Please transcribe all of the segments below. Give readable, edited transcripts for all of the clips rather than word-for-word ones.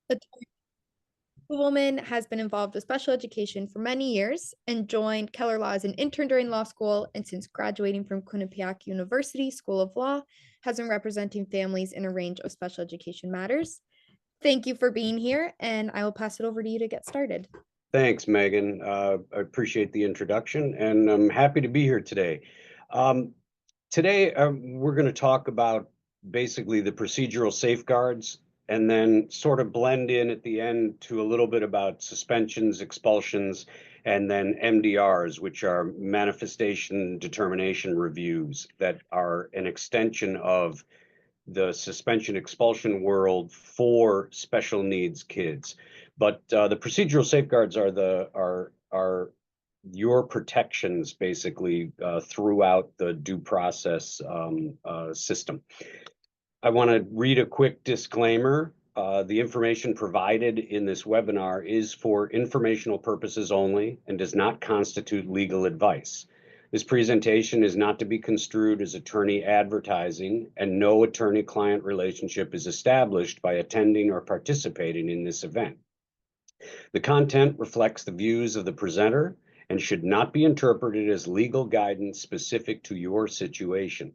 The woman has been involved with special education for many years and joined Keller Law as an intern during law school. And since graduating from Quinnipiac University School of Law, has been representing families in a range of special education matters. Thank you for being here, and I will pass it over to you to get started. Thanks, Megan. I appreciate the introduction, and I'm happy to be here today. Um, today, we're going to talk about basically the procedural safeguards and then sort of blend in at the end to a little bit about suspensions, expulsions, and then MDRs, which are manifestation determination reviews that are an extension of the suspension expulsion world for special needs kids. But the procedural safeguards are your protections basically throughout the due process system. I want to read a quick disclaimer. The information provided in this webinar is for informational purposes only and does not constitute legal advice. This presentation is not to be construed as attorney advertising, and no attorney-client relationship is established by attending or participating in this event. The content reflects the views of the presenter and should not be interpreted as legal guidance specific to your situation.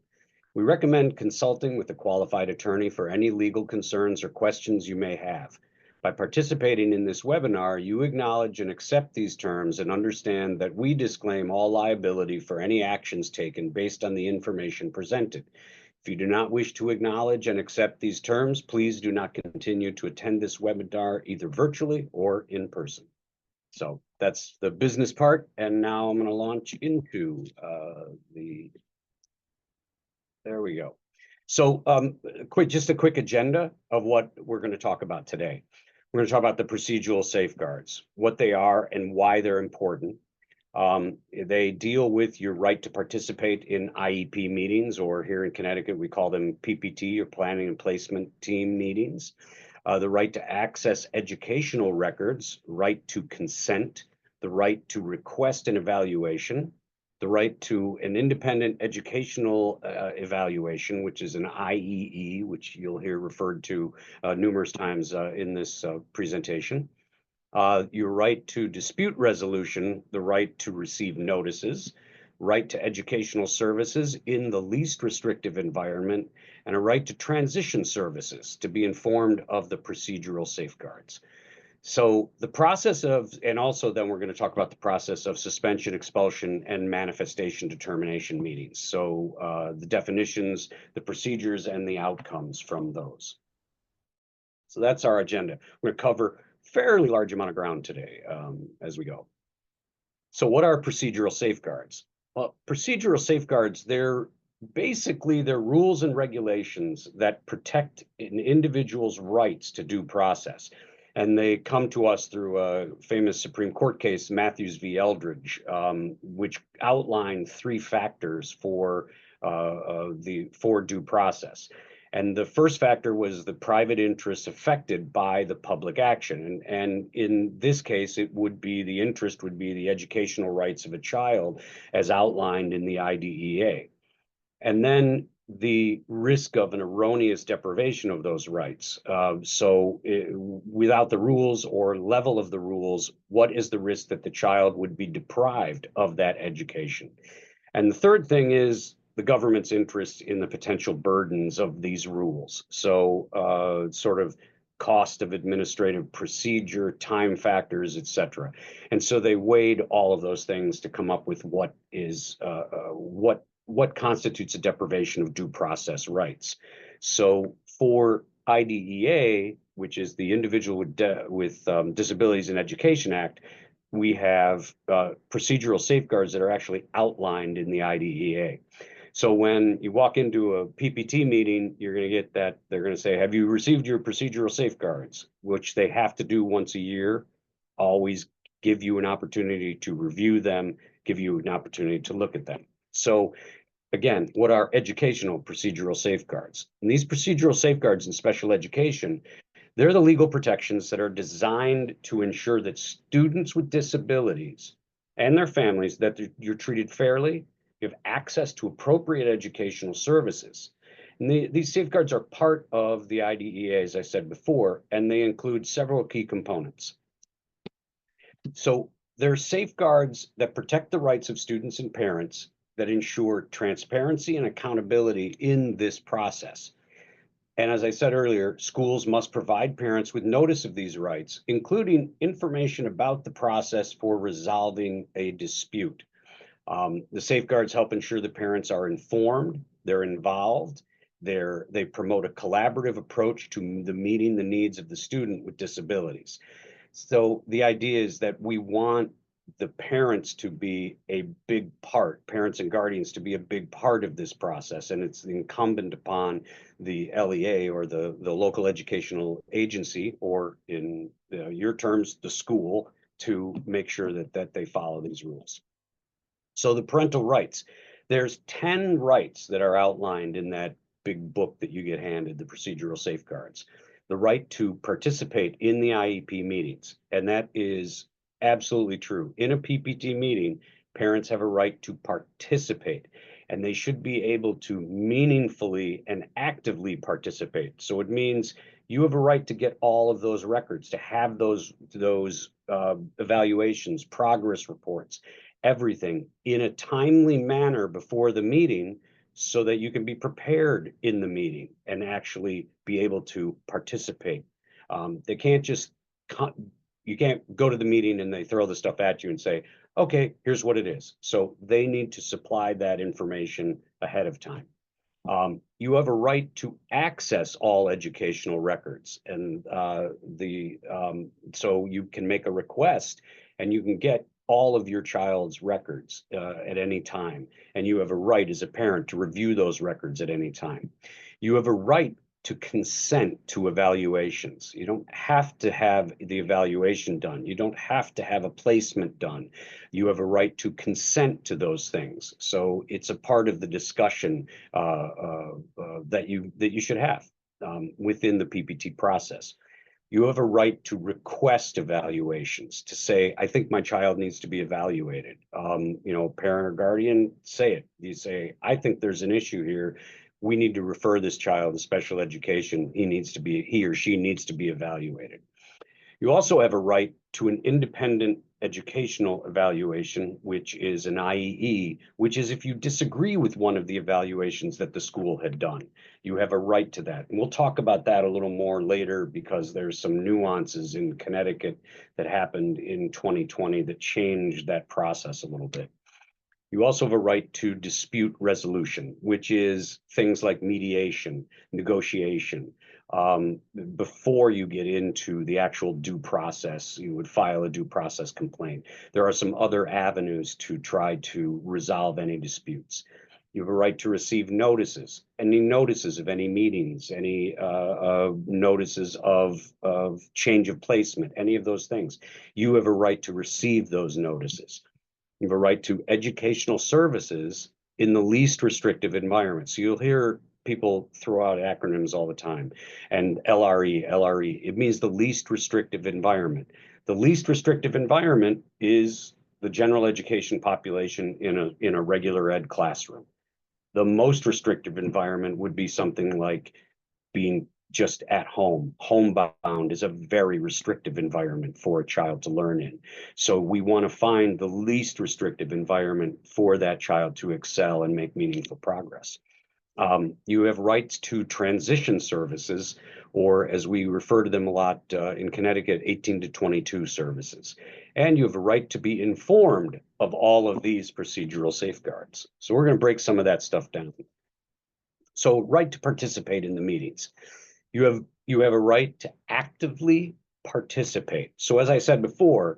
We recommend consulting with a qualified attorney for any legal concerns or questions you may have. By participating in this webinar, you acknowledge and accept these terms and understand that we disclaim all liability for any actions taken based on the information presented. If you do not wish to acknowledge and accept these terms, please do not continue to attend this webinar either virtually or in person. So that's the business part, and now I'm going to launch into there we go. So just a quick agenda of what we're going to talk about today. We're going to talk about the procedural safeguards, what they are and why they're important. They deal with your right to participate in IEP meetings, or here in Connecticut, we call them PPT, or Planning and Placement Team meetings. The right to access educational records, right to consent, the right to request an evaluation, the right to an independent educational evaluation, which is an IEE, which you'll hear referred to numerous times in this presentation. Your right to dispute resolution, the right to receive notices, right to educational services in the least restrictive environment, and a right to transition services to be informed of the procedural safeguards. So the process of, and also then we're going to talk about the process of suspension, expulsion, and manifestation determination meetings. So the definitions, the procedures, and the outcomes from those. So that's our agenda. We're going to cover a fairly large amount of ground today as we go. So what are procedural safeguards? Well, procedural safeguards, they're rules and regulations that protect an individual's rights to due process. And they come to us through a famous Supreme Court case, Matthews v. Eldridge, which outlined 3 factors for due process. And the first factor was the private interests affected by the public action. And in this case, the interest would be the educational rights of a child as outlined in the IDEA. And then the risk of an erroneous deprivation of those rights. Without the rules or level of the rules, what is the risk that the child would be deprived of that education? And the third thing is the government's interest in the potential burdens of these rules. So sort of cost of administrative procedure, time factors, et cetera. And so they weighed all of those things to come up with what constitutes a deprivation of due process rights. So for IDEA, which is the Individual with Disabilities in Education Act, we have procedural safeguards that are actually outlined in the IDEA. So when you walk into a PPT meeting, you're going to get that. They're going to say, have you received your procedural safeguards, which they have to do once a year, always give you an opportunity to review them, give you an opportunity to look at them. So again, what are educational procedural safeguards? And these procedural safeguards in special education, they're the legal protections that are designed to ensure that students with disabilities and their families, that you're treated fairly, you have access to appropriate educational services, And these safeguards are part of the IDEA, as I said before, and they include several key components. So there are safeguards that protect the rights of students and parents that ensure transparency and accountability in this process. And as I said earlier, schools must provide parents with notice of these rights, including information about the process for resolving a dispute. The safeguards help ensure the parents are informed, they're involved, they promote a collaborative approach to the meeting the needs of the student with disabilities. So the idea is that we want the parents to be a big part, parents and guardians to be a big part of this process. And it's incumbent upon the LEA or the local educational agency, or in your terms, the school, to make sure that they follow these rules. So the parental rights, there's 10 rights that are outlined in that big book that you get handed, the procedural safeguards. The right to participate in the IEP meetings, and that is absolutely true. In a PPT meeting, parents have a right to participate, and they should be able to meaningfully and actively participate. So it means you have a right to get all of those records, to have those evaluations, progress reports, everything in a timely manner before the meeting, so that you can be prepared in the meeting and actually be able to participate. They can't just, you can't go to the meeting and they throw the stuff at you and say, okay, here's what it is. So they need to supply that information ahead of time. You have a right to access all educational records, and so you can make a request and you can get all of your child's records at any time, and you have a right as a parent to review those records at any time. You have a right to consent to evaluations. You don't have to have the evaluation done. You don't have to have a placement done. You have a right to consent to those things. So it's a part of the discussion that you should have within the PPT process. You have a right to request evaluations, to say, I think my child needs to be evaluated. Parent or guardian, say it. You say, I think there's an issue here. We need to refer this child to special education. He or she needs to be evaluated. You also have a right to an independent educational evaluation, which is an IEE, which is if you disagree with one of the evaluations that the school had done. You have a right to that. And we'll talk about that a little more later, because there's some nuances in Connecticut that happened in 2020 that changed that process a little bit. You also have a right to dispute resolution, which is things like mediation, negotiation. Before you get into the actual due process, you would file a due process complaint. There are some other avenues to try to resolve any disputes. You have a right to receive notices, any notices of any meetings, any notices of change of placement, any of those things. You have a right to receive those notices. You have a right to educational services in the least restrictive environment. So you'll hear people throw out acronyms all the time. And LRE, it means the least restrictive environment. The least restrictive environment is the general education population in a regular ed classroom. The most restrictive environment would be something like being just at home. Homebound is a very restrictive environment for a child to learn in. So we want to find the least restrictive environment for that child to excel and make meaningful progress. You have rights to transition services, or as we refer to them a lot in Connecticut, 18 to 22 services. And you have a right to be informed of all of these procedural safeguards. So we're going to break some of that stuff down. So right to participate in the meetings. You have a right to actively participate. So as I said before,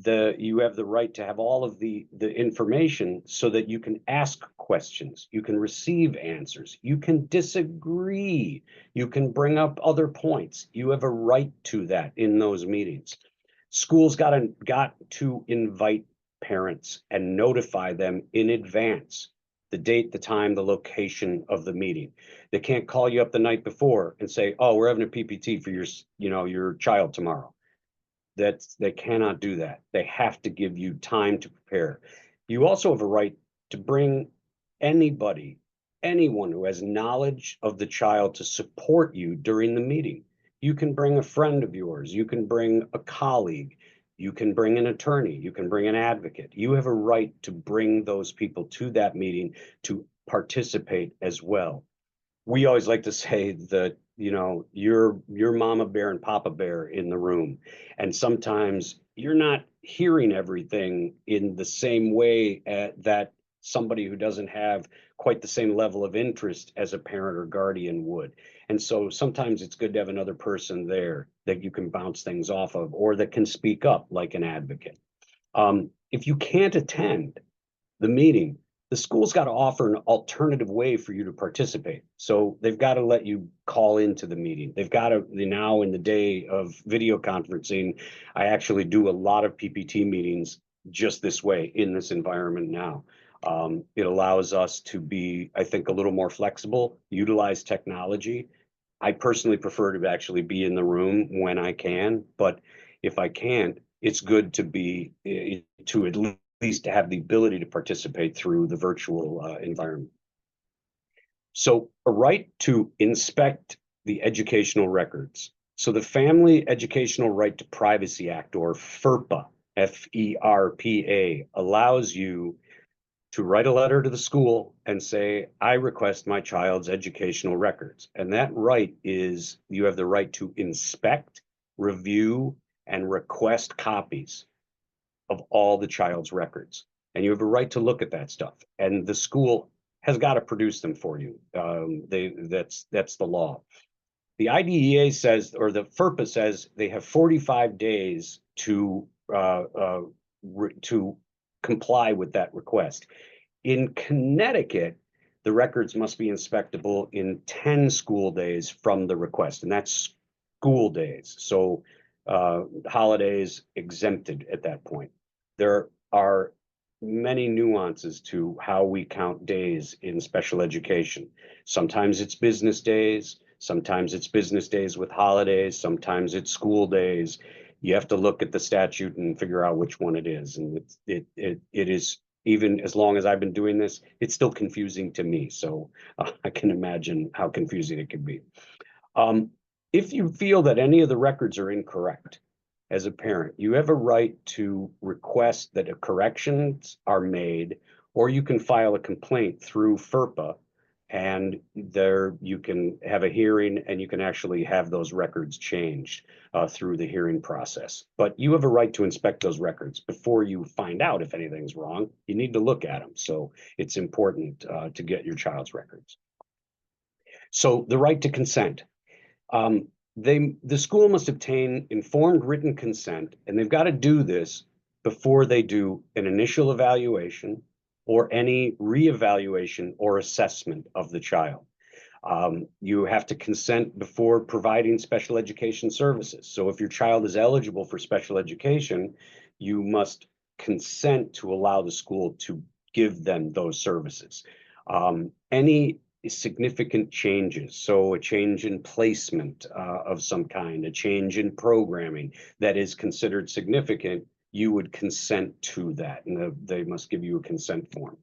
you have the right to have all of the information so that you can ask questions, you can receive answers, you can disagree, you can bring up other points. You have a right to that in those meetings. Schools got to invite parents and notify them in advance, the date, the time, the location of the meeting. They can't call you up the night before and say, oh, we're having a PPT for your child tomorrow. They cannot do that. They have to give you time to prepare. You also have a right to bring anybody anyone who has knowledge of the child to support you during the meeting. You can bring a friend of yours, you can bring a colleague, you can bring an attorney, you can bring an advocate. You have a right to bring those people to that meeting to participate as well. We always like to say that, you're mama bear and papa bear in the room, and sometimes you're not hearing everything in the same way that somebody who doesn't have quite the same level of interest as a parent or guardian would. And so sometimes it's good to have another person there that you can bounce things off of, or that can speak up like an advocate. If you can't attend the meeting, the school's got to offer an alternative way for you to participate. So they've got to let you call into the meeting. They've got to, now in the day of video conferencing, I actually do a lot of PPT meetings just this way in this environment now. It allows us to be, I think, a little more flexible, utilize technology. I personally prefer to actually be in the room when I can, but if I can't, it's good to be to at least have the ability to participate through the virtual environment. So a right to inspect the educational records. So the Family Educational Right to Privacy Act, or FERPA, FERPA, allows you to write a letter to the school and say, I request my child's educational records. And that right is, you have the right to inspect, review, and request copies of all the child's records. And you have a right to look at that stuff. And the school has got to produce them for you. That's the law. The IDEA says, or the FERPA says, they have 45 days to comply with that request. In Connecticut, the records must be inspectable in 10 school days from the request, and that's school days. So holidays exempted at that point. There are many nuances to how we count days in special education. Sometimes it's business days, sometimes it's business days with holidays, sometimes it's school days. You have to look at the statute and figure out which one it is. And it is, even as long as I've been doing this, it's still confusing to me. So I can imagine how confusing it can be. If you feel that any of the records are incorrect as a parent, you have a right to request that corrections are made, or you can file a complaint through FERPA, and there you can have a hearing and you can actually have those records changed through the hearing process. But you have a right to inspect those records before you find out if anything's wrong. You need to look at them. So it's important to get your child's records. So the right to consent. The school must obtain informed written consent, and they've got to do this before they do an initial evaluation or any reevaluation or assessment of the child. You have to consent before providing special education services. So if your child is eligible for special education, you must consent to allow the school to give them those services. Any significant changes, so a change in placement of some kind, a change in programming that is considered significant, you would consent to that, and they must give you a consent form.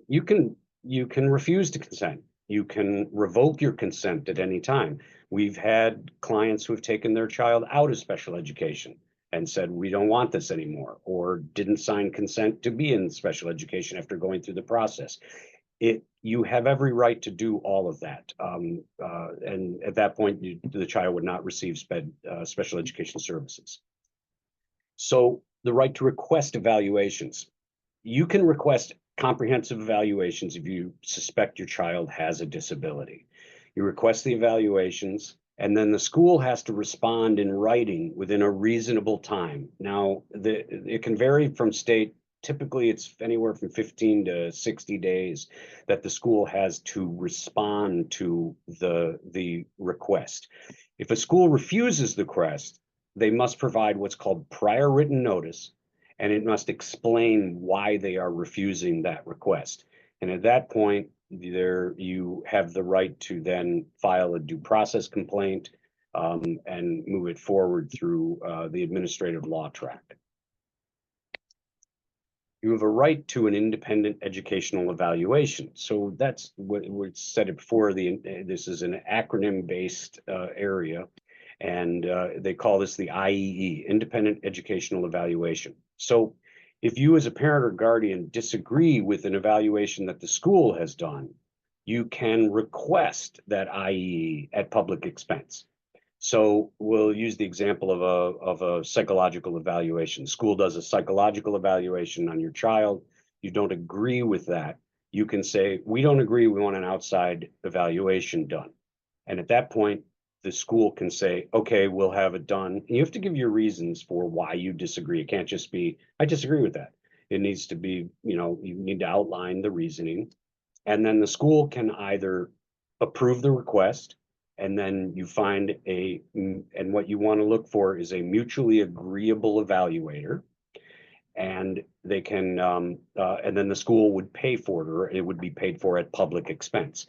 You can refuse to consent. You can revoke your consent at any time. We've had clients who have taken their child out of special education and said, we don't want this anymore, or didn't sign consent to be in special education after going through the process. You have every right to do all of that. And at that point, the child would not receive special education services. So the right to request evaluations. You can request comprehensive evaluations if you suspect your child has a disability. You request the evaluations, and then the school has to respond in writing within a reasonable time. Now, it can vary from state. Typically, it's anywhere from 15 to 60 days that the school has to respond to the request. If a school refuses the request, they must provide what's called prior written notice, and it must explain why they are refusing that request. And at that point, you have the right to then file a due process complaint and move it forward through the administrative law track. You have a right to an independent educational evaluation. So that's what we said it before. This is an acronym-based area, and they call this the IEE, Independent Educational Evaluation. So if you as a parent or guardian disagree with an evaluation that the school has done, you can request that IEE at public expense. So we'll use the example of a psychological evaluation. School does a psychological evaluation on your child. You don't agree with that. You can say, we don't agree, we want an outside evaluation done. And at that point, the school can say, okay, we'll have it done. And you have to give your reasons for why you disagree. It can't just be, I disagree with that. It needs to be, you need to outline the reasoning. And then the school can either approve the request, and then you find and what you want to look for is a mutually agreeable evaluator, and they can, and then the school would pay for it, or it would be paid for at public expense.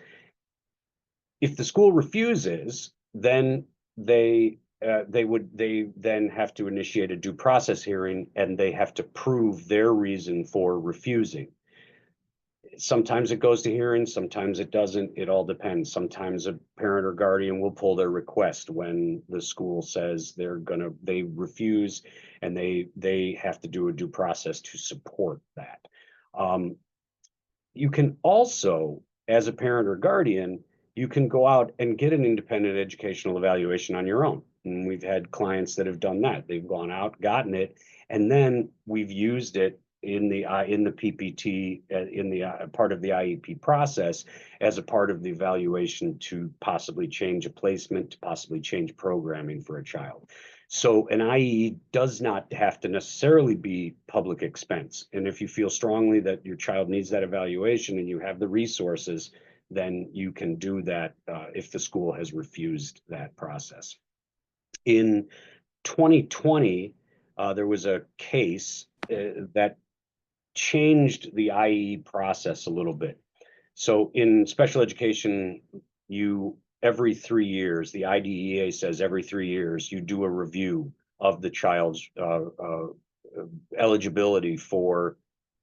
If the school refuses, then they then have to initiate a due process hearing, and they have to prove their reason for refusing. Sometimes it goes to hearing, sometimes it doesn't. It all depends. Sometimes a parent or guardian will pull their request when the school says they refuse, and they have to do a due process to support that. You can also, as a parent or guardian, you can go out and get an independent educational evaluation on your own. And we've had clients that have done that. They've gone out, gotten it, and then we've used it in the PPT, in the part of the IEP process, as a part of the evaluation to possibly change a placement, to possibly change programming for a child. So an IE does not have to necessarily be public expense. And if you feel strongly that your child needs that evaluation and you have the resources, then you can do that if the school has refused that process. In 2020, there was a case that changed the IE process a little bit. So in special education, every 3 years, the IDEA says every 3 years, you do a review of the child's eligibility for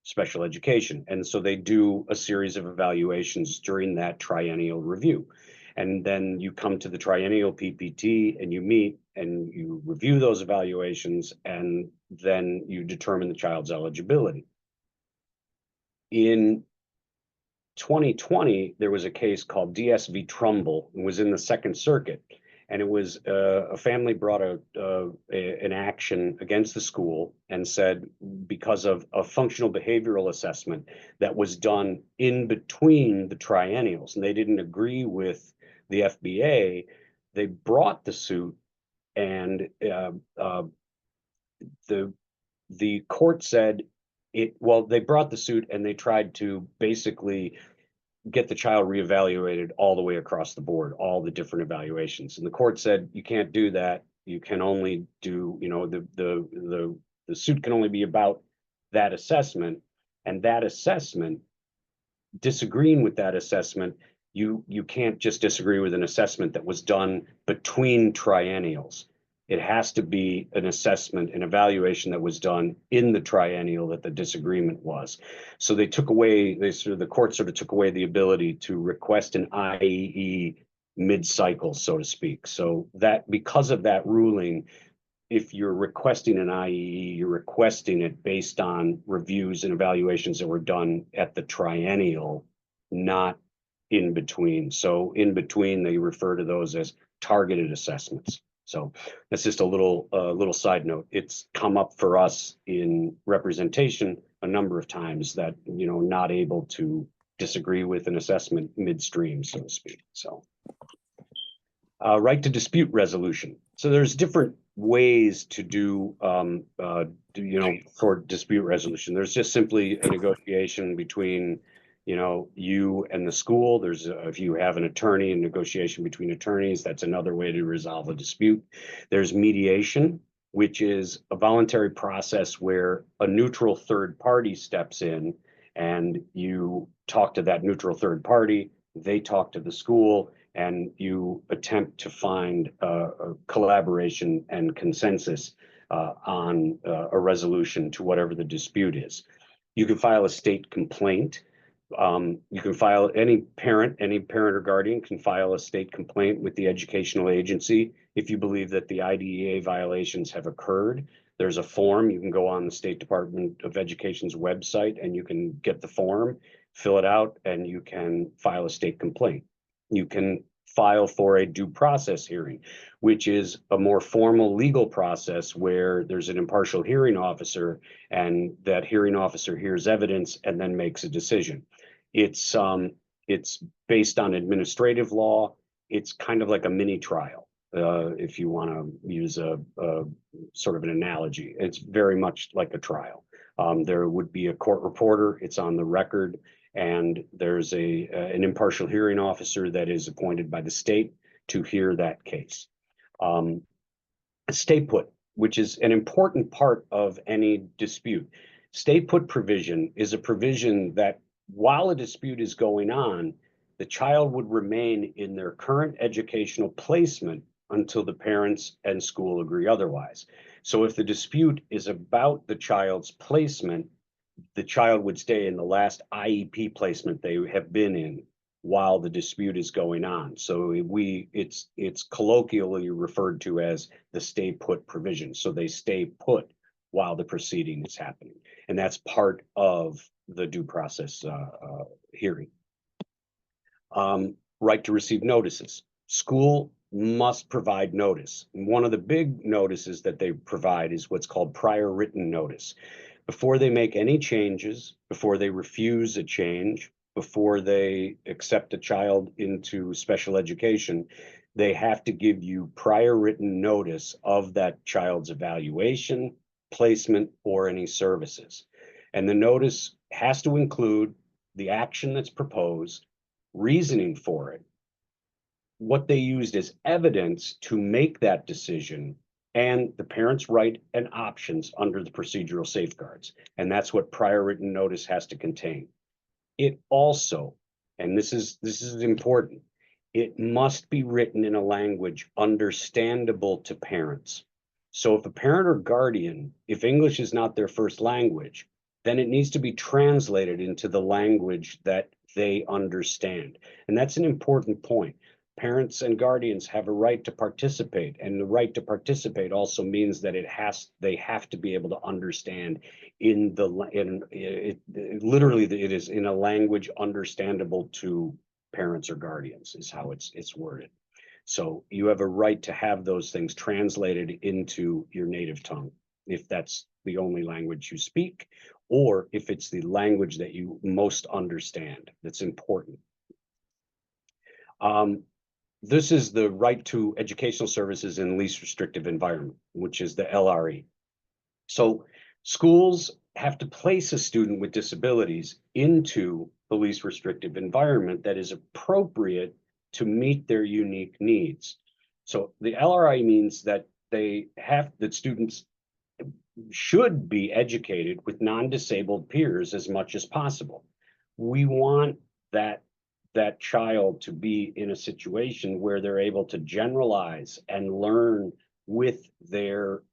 special education. And so they do a series of evaluations during that triennial review. And then you come to the triennial PPT and you meet and you review those evaluations, and then you determine the child's eligibility. In 2020, there was a case called DSV Trumbull, and was in the Second Circuit, and it was a family brought an action against the school and said, because of a functional behavioral assessment that was done in between the triennials, and they didn't agree with the FBA, they brought the suit, and the court said they brought the suit and they tried to basically get the child reevaluated all the way across the board, all the different evaluations. And the court said, you can't do that. You can only do, the suit can only be about that assessment, and that assessment, disagreeing with that assessment, you can't just disagree with an assessment that was done between triennials. It has to be an assessment, an evaluation that was done in the triennial that the disagreement was. So the court sort of took away the ability to request an IEE mid-cycle, so to speak. So that, because of that ruling, if you're requesting an IEE, you're requesting it based on reviews and evaluations that were done at the triennial, not in between. So in between, they refer to those as targeted assessments. So that's just a little side note. It's come up for us in representation a number of times that, not able to disagree with an assessment midstream, so to speak. So right to dispute resolution. So there's different ways to do, for dispute resolution. There's just simply a negotiation between you and the school. If you have an attorney, a negotiation between attorneys, that's another way to resolve a dispute. There's mediation, which is a voluntary process where a neutral third party steps in, and you talk to that neutral third party, they talk to the school, and you attempt to find a collaboration and consensus on a resolution to whatever the dispute is. You can file a state complaint. You can file, any parent or guardian can file a state complaint with the educational agency if you believe that the IDEA violations have occurred. There's a form. You can go on the State Department of Education's website and you can get the form, fill it out, and you can file a state complaint. You can file for a due process hearing, which is a more formal legal process where there's an impartial hearing officer, and that hearing officer hears evidence and then makes a decision. It's based on administrative law. It's kind of like a mini trial, if you want to use a sort of an analogy. It's very much like a trial. There would be a court reporter. It's on the record. And there's an impartial hearing officer that is appointed by the state to hear that case. Stay put, which is an important part of any dispute. Stay put provision is a provision that while a dispute is going on, the child would remain in their current educational placement until the parents and school agree otherwise. So if the dispute is about the child's placement, the child would stay in the last IEP placement they have been in while the dispute is going on. So it's colloquially referred to as the stay put provision. So they stay put while the proceeding is happening. And that's part of the due process hearing. Right to receive notices. School must provide notice. And one of the big notices that they provide is what's called prior written notice. Before they make any changes, before they refuse a change, before they accept a child into special education, they have to give you prior written notice of that child's evaluation, placement, or any services. And the notice has to include the action that's proposed, reasoning for it, what they used as evidence to make that decision, and the parent's right and options under the procedural safeguards. And that's what prior written notice has to contain. It also, and this is important, it must be written in a language understandable to parents. So if a parent or guardian, if English is not their first language, then it needs to be translated into the language that they understand. And that's an important point. Parents and guardians have a right to participate, and the right to participate also means that they have to be able to understand literally it is in a language understandable to parents or guardians is how it's worded. So you have a right to have those things translated into your native tongue, if that's the only language you speak, or if it's the language that you most understand. That's important. This is the right to educational services in least restrictive environment, which is the LRE. So schools have to place a student with disabilities into the least restrictive environment that is appropriate to meet their unique needs. So the LRI means that students should be educated with non-disabled peers as much as possible. We want that child to be in a situation where they're able to generalize and learn with their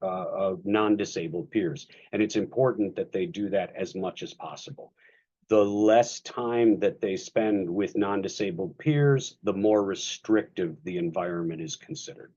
non-disabled peers. And it's important that they do that as much as possible. The less time that they spend with non-disabled peers, the more restrictive the environment is considered.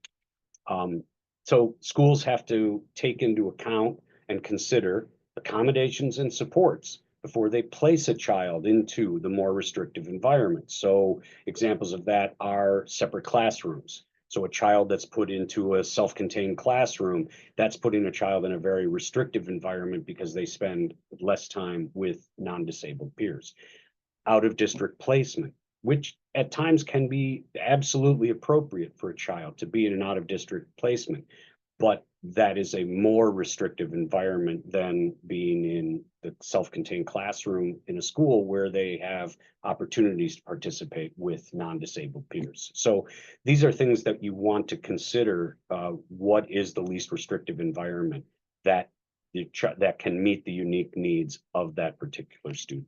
So schools have to take into account and consider accommodations and supports before they place a child into the more restrictive environment. So examples of that are separate classrooms. So a child that's put into a self-contained classroom, that's putting a child in a very restrictive environment because they spend less time with non-disabled peers. Out of district placement, which at times can be absolutely appropriate for a child to be in an out of district placement, but that is a more restrictive environment than being in the self-contained classroom in a school where they have opportunities to participate with non-disabled peers. So these are things that you want to consider. What is the least restrictive environment that can meet the unique needs of that particular student?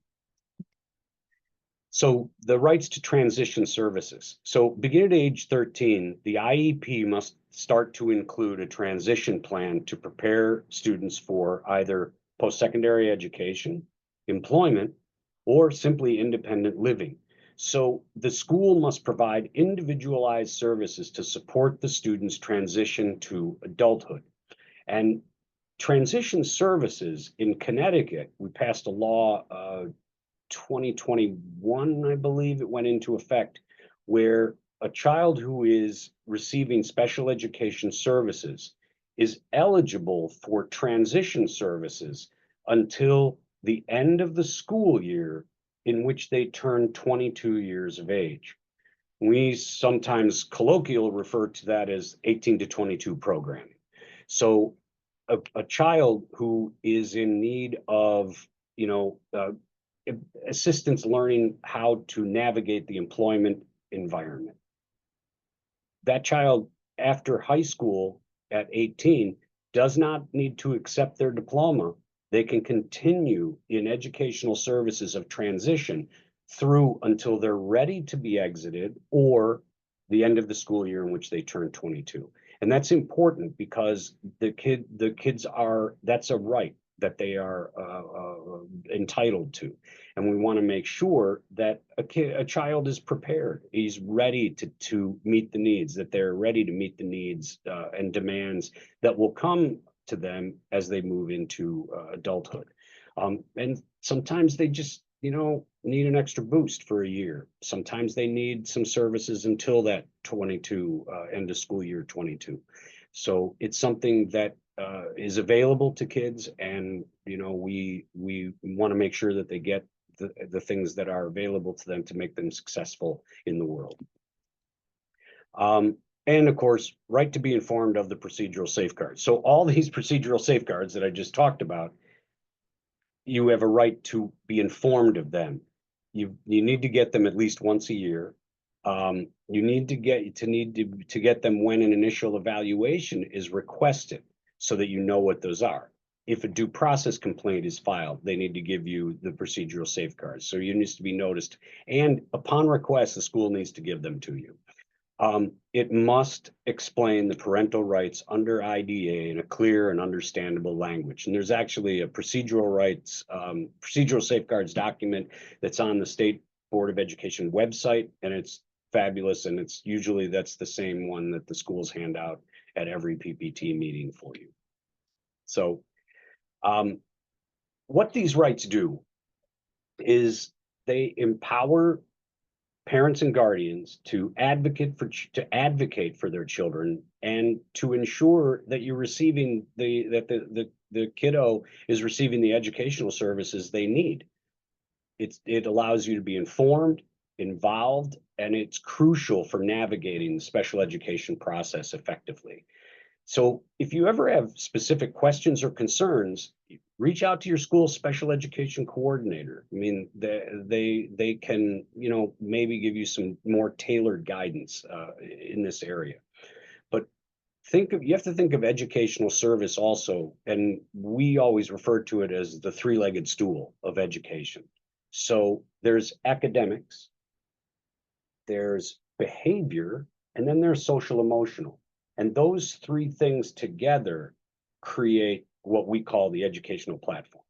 So the rights to transition services. So beginning at age 13, the IEP must start to include a transition plan to prepare students for either post-secondary education employment, or simply independent living. So the school must provide individualized services to support the student's transition to adulthood. And transition services in Connecticut, we passed a law 2021, I believe it went into effect, where a child who is receiving special education services is eligible for transition services until the end of the school year in which they turn 22 years of age. We sometimes colloquially refer to that as 18 to 22 programming. So a child who is in need of, assistance learning how to navigate the employment environment. That child, after high school at 18, does not need to accept their diploma. They can continue in educational services of transition through until they're ready to be exited or the end of the school year in which they turn 22. And that's important because that's a right that they are entitled to. And we want to make sure that a child is prepared. He's ready to meet the needs, that they're ready to meet the needs and demands that will come to them as they move into adulthood. And sometimes they just, need an extra boost for a year. Sometimes they need some services until that 22, end of school year 22. So it's something that is available to kids, and we want to make sure that they get the things that are available to them to make them successful in the world. And of course, right to be informed of the procedural safeguards. So all these procedural safeguards that I just talked about, you have a right to be informed of them. You need to get them at least once a year. You need to get them when an initial evaluation is requested, so that you know what those are. If a due process complaint is filed, they need to give you the procedural safeguards. So you needs to be noticed. And upon request, the school needs to give them to you. It must explain the parental rights under IDA in a clear and understandable language. And there's actually a procedural safeguards document that's on the State Board of Education website, and it's fabulous. And it's usually that's the same one that the schools hand out at every PPT meeting for you. So what these rights do is they empower parents and guardians to advocate for their children, and to ensure that you're receiving the kiddo is receiving the educational services they need. It allows you to be informed, involved, and it's crucial for navigating the special education process effectively. So if you ever have specific questions or concerns, reach out to your school special education coordinator. I mean, they can, maybe give you some more tailored guidance in this area. But you have to think of educational service also, and we always refer to it as the three-legged stool of education. So there's academics, there's behavior, and then there's social emotional. And those three things together create what we call the educational platform.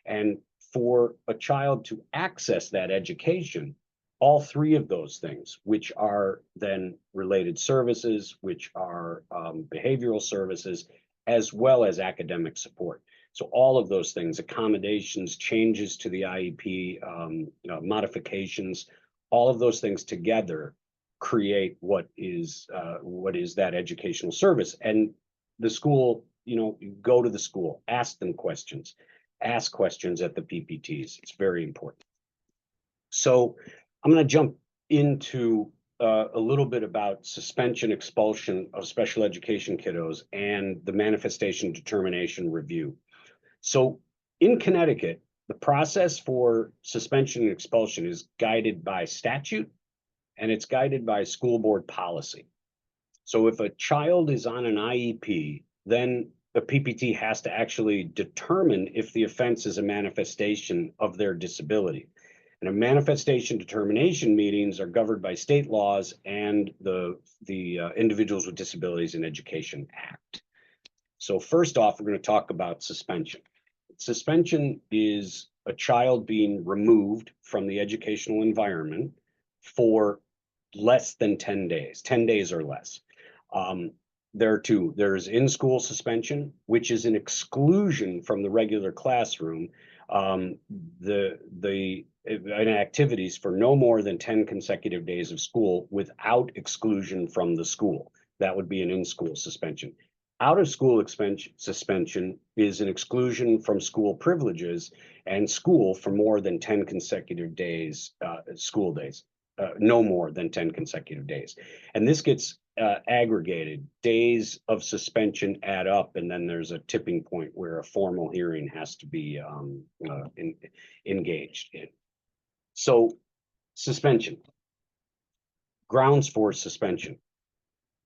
And for a child to access that education, all three of those things, which are then related services, which are behavioral services, as well as academic support. So all of those things, accommodations, changes to the IEP, modifications, all of those things together create what is that educational service. And the school, go to the school, ask them questions, ask questions at the PPTs. It's very important. So I'm going to jump into a little bit about suspension, expulsion of special education kiddos and the manifestation determination review. So in Connecticut, the process for suspension and expulsion is guided by statute, and it's guided by school board policy. So if a child is on an IEP, then the PPT has to actually determine if the offense is a manifestation of their disability. And a manifestation determination meetings are governed by state laws and the Individuals with Disabilities in Education Act. So first off, we're going to talk about suspension. Suspension is a child being removed from the educational environment for less than 10 days, 10 days or less. There are two. There's in-school suspension, which is an exclusion from the regular classroom, and activities for no more than 10 consecutive days of school without exclusion from the school. That would be an in-school suspension. Out of school suspension is an exclusion from school privileges and school for more than 10 consecutive days, school days, no more than 10 consecutive days. And this gets aggregated. Days of suspension add up, and then there's a tipping point where a formal hearing has to be engaged in. So, suspension. Grounds for suspension.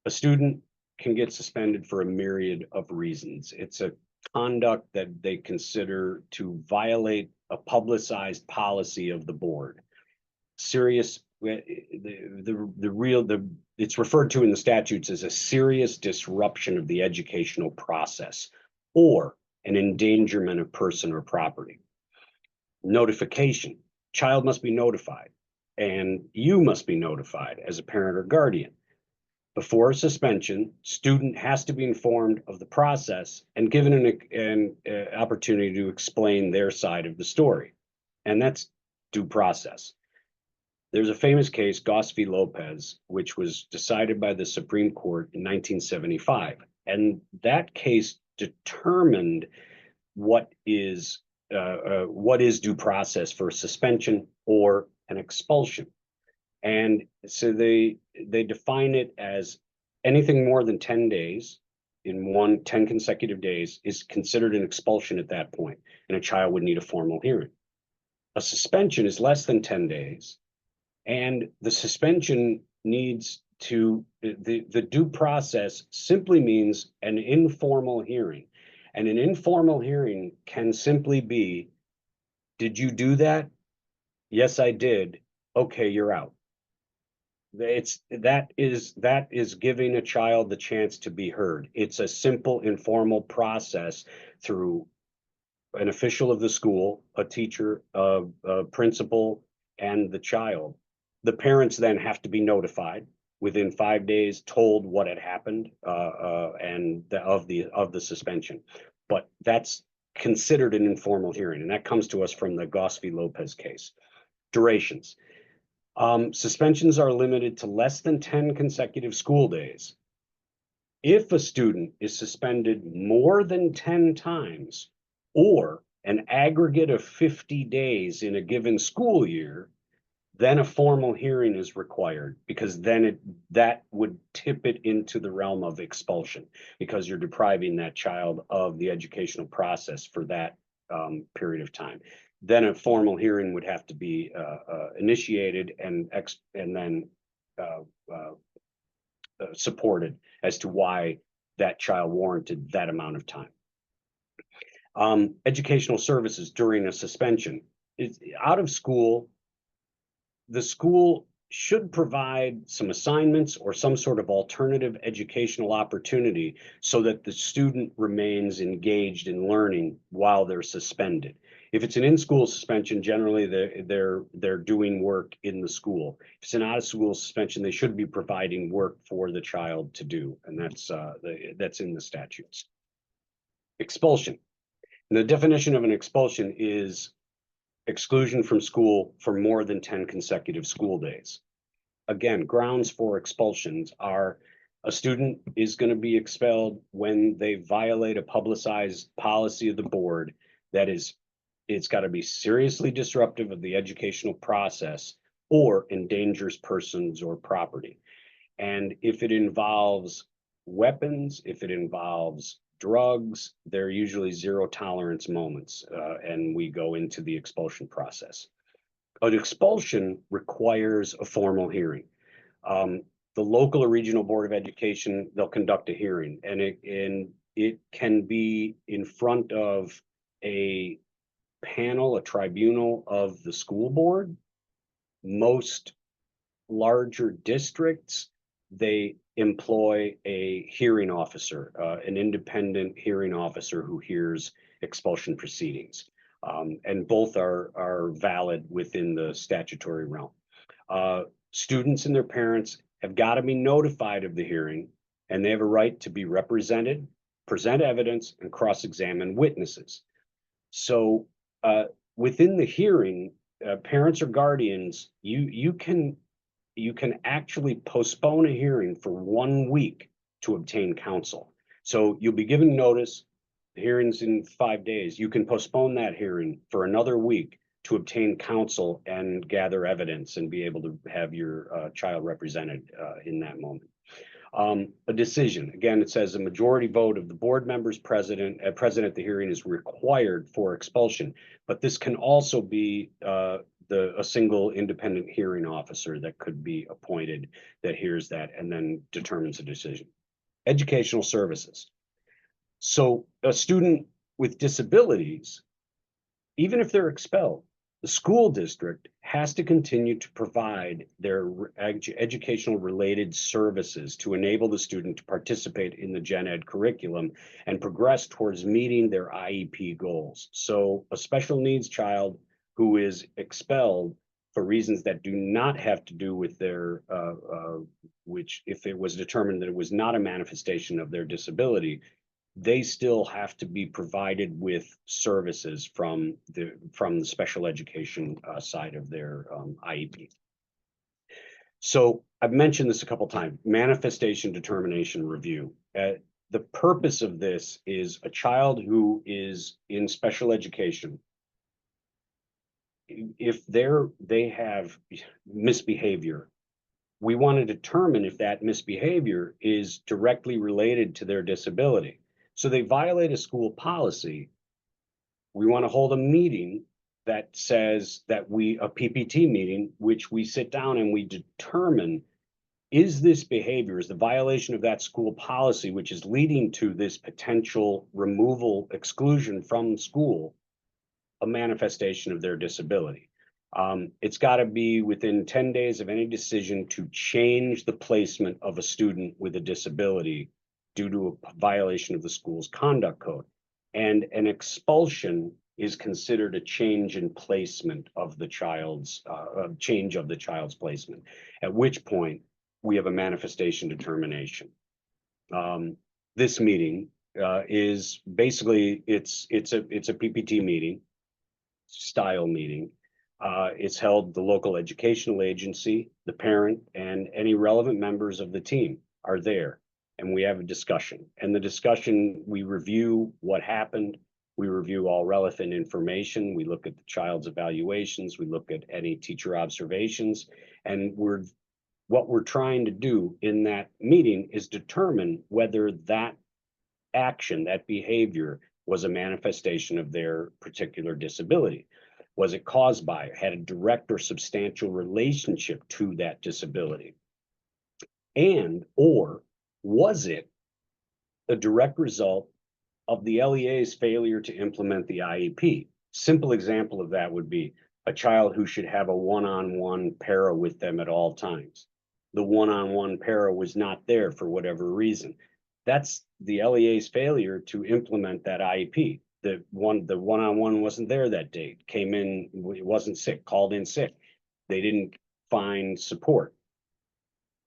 A student can get suspended for a myriad of reasons. It's a conduct that they consider to violate a publicized policy of the board. Serious, it's referred to in the statutes as a serious disruption of the educational process or an endangerment of person or property. Notification. Child must be notified, and you must be notified as a parent or guardian. Before a suspension, student has to be informed of the process and given an opportunity to explain their side of the story. And that's due process. There's a famous case, Goss v. Lopez, which was decided by the Supreme Court in 1975. And that case determined what is due process for suspension or an expulsion. And so they define it as anything more than 10 days in 10 consecutive days is considered an expulsion at that point, and a child would need a formal hearing. A suspension is less than 10 days, and the suspension needs to, the due process simply means an informal hearing. And an informal hearing can simply be, did you do that? Yes, I did. Okay, you're out. That is giving a child the chance to be heard. It's a simple informal process through an official of the school, a teacher, a principal, and the child. The parents then have to be notified within 5 days, told what had happened, and of the suspension. But that's considered an informal hearing, and that comes to us from the Goss v. Lopez case. Durations. Suspensions are limited to less than 10 consecutive school days. If a student is suspended more than 10 times or an aggregate of 50 days in a given school year, then a formal hearing is required, because then that would tip it into the realm of expulsion, because you're depriving that child of the educational process for that period of time. Then a formal hearing would have to be initiated and then supported as to why that child warranted that amount of time. Educational services during a suspension. Out of school, the school should provide some assignments or some sort of alternative educational opportunity so that the student remains engaged in learning while they're suspended. If it's an in-school suspension, generally they're doing work in the school. If it's an out-of-school suspension, they should be providing work for the child to do, and that's in the statutes. Expulsion. And the definition of an expulsion is exclusion from school for more than 10 consecutive school days. Again, grounds for expulsions are a student is going to be expelled when they violate a publicized policy of the board that is, it's got to be seriously disruptive of the educational process or endangers persons or property. And if it involves weapons, if it involves drugs, they're usually zero tolerance moments, and we go into the expulsion process. An expulsion requires a formal hearing. The local or regional board of education, they'll conduct a hearing, and it can be in front of a panel, a tribunal of the school board. Most larger districts, they employ a hearing officer, an independent hearing officer who hears expulsion proceedings. And both are valid within the statutory realm. Students and their parents have got to be notified of the hearing, and they have a right to be represented, present evidence, and cross-examine witnesses. So within the hearing, parents or guardians, you can actually postpone a hearing for 1 week to obtain counsel. So you'll be given notice, the hearing's in 5 days. You can postpone that hearing for another week to obtain counsel and gather evidence and be able to have your child represented in that moment. A decision, again, it says a majority vote of the board members present at the hearing is required for expulsion, but this can also be a single independent hearing officer that could be appointed that hears that and then determines a decision. Educational services. So a student with disabilities, even if they're expelled, the school district has to continue to provide their educational related services to enable the student to participate in the gen ed curriculum and progress towards meeting their IEP goals. So a special needs child who is expelled for reasons that do not have to do with their, which if it was determined that it was not a manifestation of their disability, they still have to be provided with services from the special education side of their IEP. So I've mentioned this a couple times, manifestation determination review. The purpose of this is a child who is in special education, if they have misbehavior, we want to determine if that misbehavior is directly related to their disability. So they violate a school policy. We want to hold a meeting that says that a PPT meeting, which we sit down and we determine, is this behavior, is the violation of that school policy, which is leading to this potential removal, exclusion from school, a manifestation of their disability. It's got to be within 10 days of any decision to change the placement of a student with a disability due to a violation of the school's conduct code. And an expulsion is considered a change in placement of the child's, change of the child's placement, at which point we have a manifestation determination. This meeting is basically, it's a PPT meeting, style meeting. It's held, the local educational agency, the parent, and any relevant members of the team are there. And we have a discussion. And the discussion, we review what happened. We review all relevant information. We look at the child's evaluations. We look at any teacher observations. And what we're trying to do in that meeting is determine whether that action, that behavior, was a manifestation of their particular disability. Was it caused by, had a direct or substantial relationship to that disability? And, or was it a direct result of the LEA's failure to implement the IEP? Simple example of that would be a child who should have a one-on-one para with them at all times. The one-on-one para was not there for whatever reason. That's the LEA's failure to implement that IEP. The one-on-one wasn't there that day, came in, wasn't sick, called in sick. They didn't find support.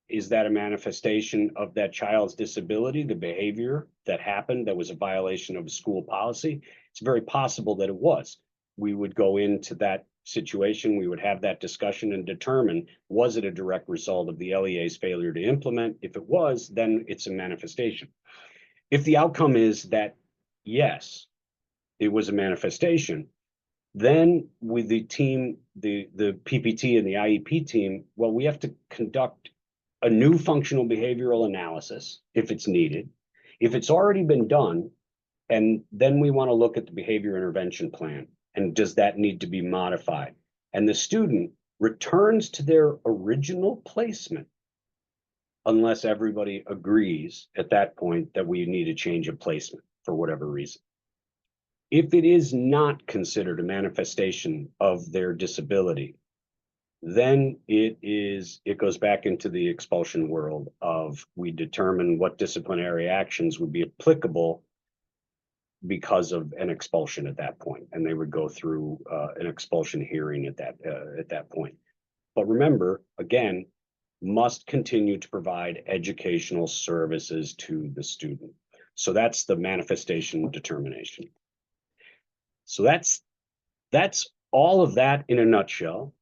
Is that a manifestation of that child's disability, the behavior that happened that was a violation of a school policy? It's very possible that it was. We would go into that situation, we would have that discussion and determine, was it a direct result of the LEA's failure to implement? If it was, then it's a manifestation. If the outcome is that, yes, it was a manifestation, then with the team, the PPT and the IEP team, well, we have to conduct a new functional behavioral analysis if it's needed. If it's already been done, and then we want to look at the behavior intervention plan, and does that need to be modified? And the student returns to their original placement unless everybody agrees at that point that we need a change of placement for whatever reason. If it is not considered a manifestation of their disability, then it goes back into the expulsion world of, we determine what disciplinary actions would be applicable because of an expulsion at that point, and they would go through an expulsion hearing at that point. But remember, again, must continue to provide educational services to the student. So that's the manifestation determination. So that's all of that in a nutshell.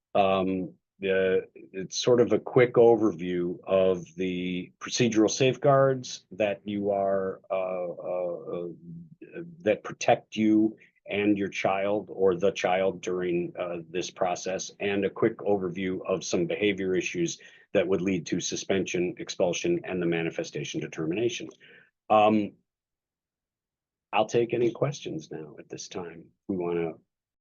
It's sort of a quick overview of the procedural safeguards that you are that protect you and your child or the child during this process, and a quick overview of some behavior issues that would lead to suspension, expulsion, and the manifestation determination. I'll take any questions now at this time. We want to